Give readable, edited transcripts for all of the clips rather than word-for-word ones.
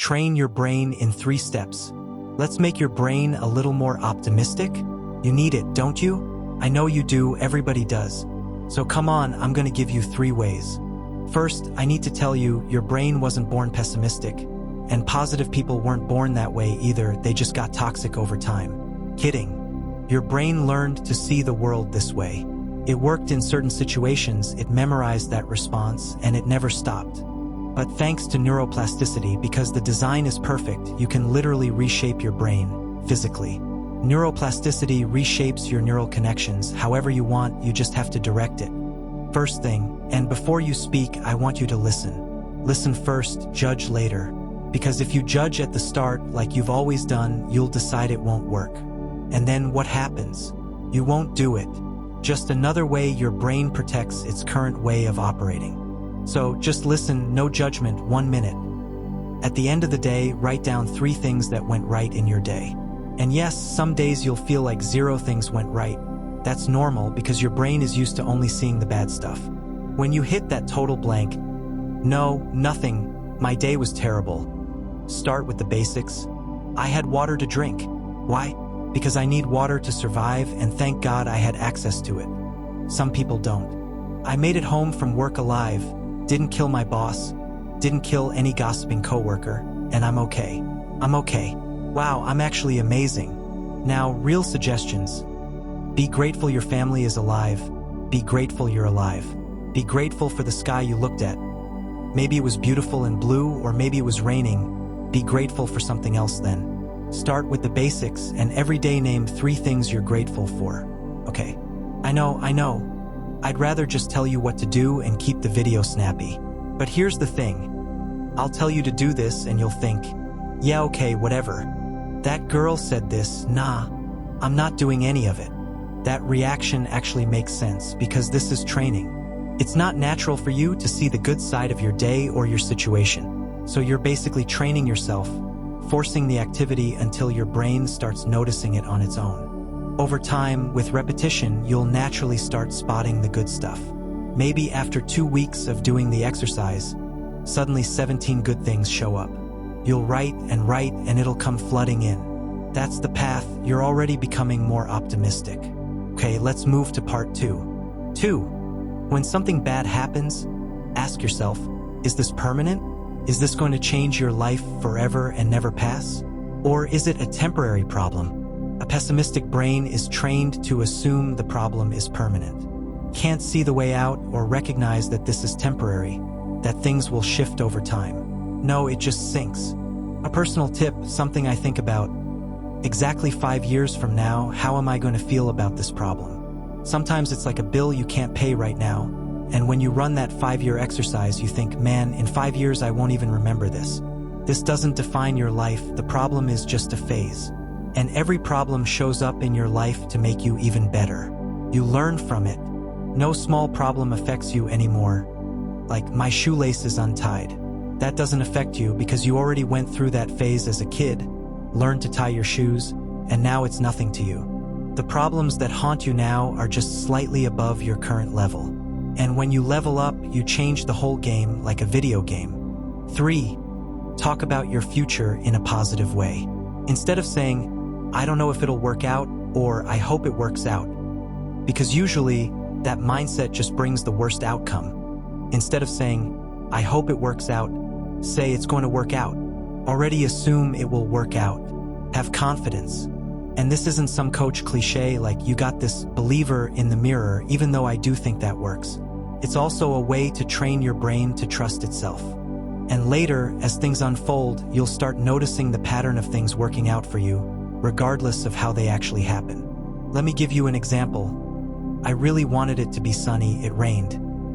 Train your brain in 3 steps. Let's make your brain a little more optimistic. You need it, don't you? I know you do, everybody does. So come on, I'm gonna give you 3 ways. First, I need to tell you, your brain wasn't born pessimistic. And positive people weren't born that way either, they just got toxic over time. Kidding. Your brain learned to see the world this way. It worked in certain situations, it memorized that response, and it never stopped. But thanks to neuroplasticity, because the design is perfect, you can literally reshape your brain, physically. Neuroplasticity reshapes your neural connections however you want, you just have to direct it. First thing, and before you speak, I want you to listen. Listen first, judge later. Because if you judge at the start, like you've always done, you'll decide it won't work. And then what happens? You won't do it. Just another way your brain protects its current way of operating. So just listen, no judgment, 1 minute. At the end of the day, write down 3 things that went right in your day. And yes, some days you'll feel like 0 things went right. That's normal because your brain is used to only seeing the bad stuff. When you hit that total blank, no, nothing, my day was terrible. Start with the basics. I had water to drink. Why? Because I need water to survive, and thank God I had access to it. Some people don't. I made it home from work alive, didn't kill my boss, didn't kill any gossiping coworker, and I'm okay. I'm okay. Wow, I'm actually amazing. Now, real suggestions. Be grateful your family is alive. Be grateful you're alive. Be grateful for the sky you looked at. Maybe it was beautiful and blue, or maybe it was raining. Be grateful for something else then. Start with the basics and every day name 3 things you're grateful for. Okay. I know. I'd rather just tell you what to do and keep the video snappy. But here's the thing. I'll tell you to do this and you'll think, yeah, okay, whatever. That girl said this, nah, I'm not doing any of it. That reaction actually makes sense because this is training. It's not natural for you to see the good side of your day or your situation. So you're basically training yourself, forcing the activity until your brain starts noticing it on its own. Over time, with repetition, you'll naturally start spotting the good stuff. Maybe after 2 weeks of doing the exercise, suddenly 17 good things show up. You'll write and it'll come flooding in. That's the path, you're already becoming more optimistic. Okay, let's move to part 2. 2. When something bad happens, ask yourself, is this permanent? Is this going to change your life forever and never pass? Or is it a temporary problem? A pessimistic brain is trained to assume the problem is permanent. Can't see the way out or recognize that this is temporary, that things will shift over time. No, it just sinks. A personal tip, something I think about. Exactly 5 years from now, how am I going to feel about this problem? Sometimes it's like a bill you can't pay right now, and when you run that 5-year exercise, you think, man, in 5 years I won't even remember this. This doesn't define your life, the problem is just a phase. And every problem shows up in your life to make you even better. You learn from it. No small problem affects you anymore. Like, my shoelace is untied. That doesn't affect you because you already went through that phase as a kid, learned to tie your shoes, and now it's nothing to you. The problems that haunt you now are just slightly above your current level. And when you level up, you change the whole game like a video game. 3. Talk about your future in a positive way. Instead of saying, I don't know if it'll work out, or I hope it works out. Because usually, that mindset just brings the worst outcome. Instead of saying, I hope it works out, say it's going to work out. Already assume it will work out. Have confidence. And this isn't some coach cliche like you got this believer in the mirror, even though I do think that works. It's also a way to train your brain to trust itself. And later, as things unfold, you'll start noticing the pattern of things working out for you, regardless of how they actually happen. Let me give you an example. I really wanted it to be sunny, it rained.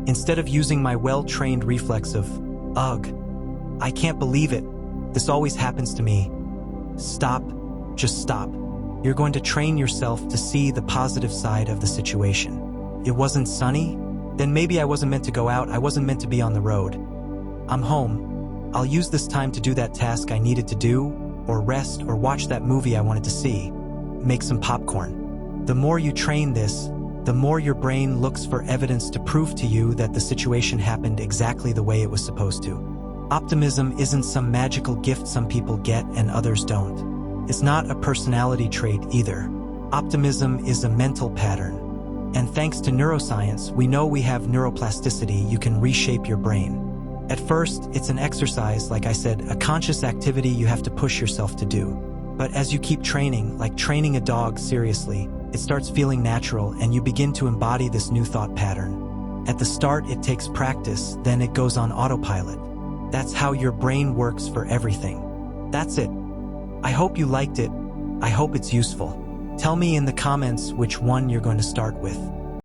Instead of using my well-trained reflex of, ugh, I can't believe it, this always happens to me. Stop, just stop. You're going to train yourself to see the positive side of the situation. It wasn't sunny? Then maybe I wasn't meant to go out, I wasn't meant to be on the road. I'm home. I'll use this time to do that task I needed to do, or rest, or watch that movie I wanted to see. Make some popcorn. The more you train this, the more your brain looks for evidence to prove to you that the situation happened exactly the way it was supposed to. Optimism isn't some magical gift some people get and others don't. It's not a personality trait either. Optimism is a mental pattern. And thanks to neuroscience, we know we have neuroplasticity. You can reshape your brain. At first, it's an exercise, like I said, a conscious activity you have to push yourself to do. But as you keep training, like training a dog seriously, it starts feeling natural and you begin to embody this new thought pattern. At the start, it takes practice, then it goes on autopilot. That's how your brain works for everything. That's it. I hope you liked it. I hope it's useful. Tell me in the comments which one you're going to start with.